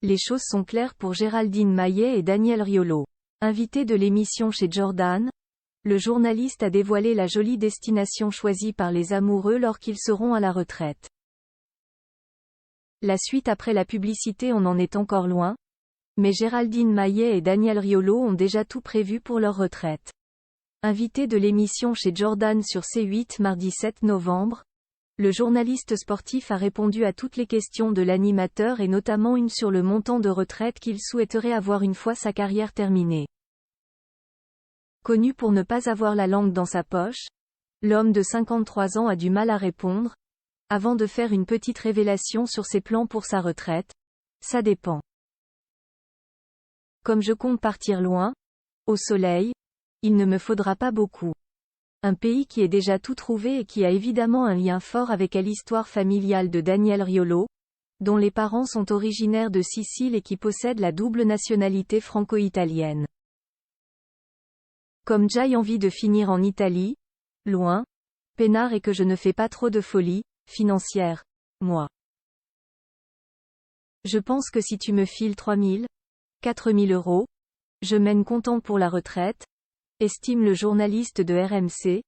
Les choses sont claires pour Géraldine Maillet et Daniel Riolo. Invité de l'émission chez Jordan, le journaliste a dévoilé la jolie destination choisie par les amoureux lorsqu'ils seront à la retraite. La suite après la publicité, on en est encore loin, mais Géraldine Maillet et Daniel Riolo ont déjà tout prévu pour leur retraite. Invité de l'émission chez Jordan sur C8 mardi 7 novembre, le journaliste sportif a répondu à toutes les questions de l'animateur et notamment une sur le montant de retraite qu'il souhaiterait avoir une fois sa carrière terminée. Connu pour ne pas avoir la langue dans sa poche, l'homme de 53 ans a du mal à répondre, avant de faire une petite révélation sur ses plans pour sa retraite. Ça dépend. Comme je compte partir loin, au soleil, il ne me faudra pas beaucoup. Un pays qui est déjà tout trouvé et qui a évidemment un lien fort avec l'histoire familiale de Daniel Riolo, dont les parents sont originaires de Sicile et qui possède la double nationalité franco-italienne. Comme j'ai envie de finir en Italie, loin, peinard, et que je ne fais pas trop de folie financière, moi. Je pense que si tu me files 3 000, 4 000 euros, je mène content pour la retraite, estime le journaliste de RMC,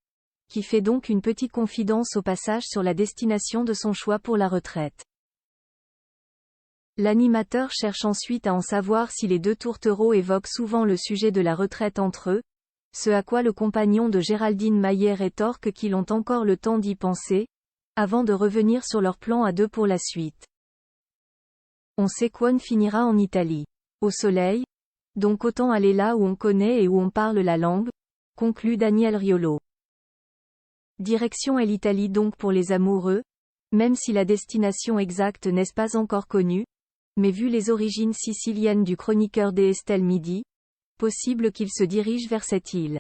qui fait donc une petite confidence au passage sur la destination de son choix pour la retraite. L'animateur cherche ensuite à en savoir si les deux tourtereaux évoquent souvent le sujet de la retraite entre eux, ce à quoi le compagnon de Géraldine Maillet rétorque qu'ils ont encore le temps d'y penser, avant de revenir sur leur plan à deux pour la suite. On sait qu'On finira en Italie. Au soleil, donc autant aller là où on connaît et où on parle la langue, conclut Daniel Riolo. Direction l'Italie donc pour les amoureux, même si la destination exacte n'est pas encore connue, mais vu les origines siciliennes du chroniqueur d'Estelle Midi, possible qu'il se dirige vers cette île.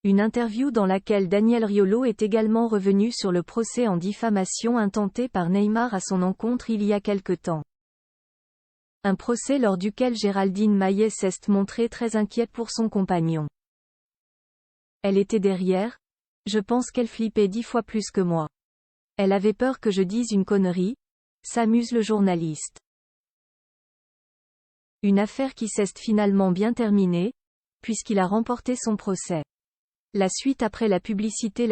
Une interview dans laquelle Daniel Riolo est également revenu sur le procès en diffamation intenté par Neymar à son encontre il y a quelque temps. Un procès lors duquel Géraldine Maillet s'est montrée très inquiète pour son compagnon. Elle était derrière, je pense qu'elle flippait 10 fois plus que moi. Elle avait peur que je dise une connerie, s'amuse le journaliste. Une affaire qui s'est finalement bien terminée, puisqu'il a remporté son procès. La suite après la publicité.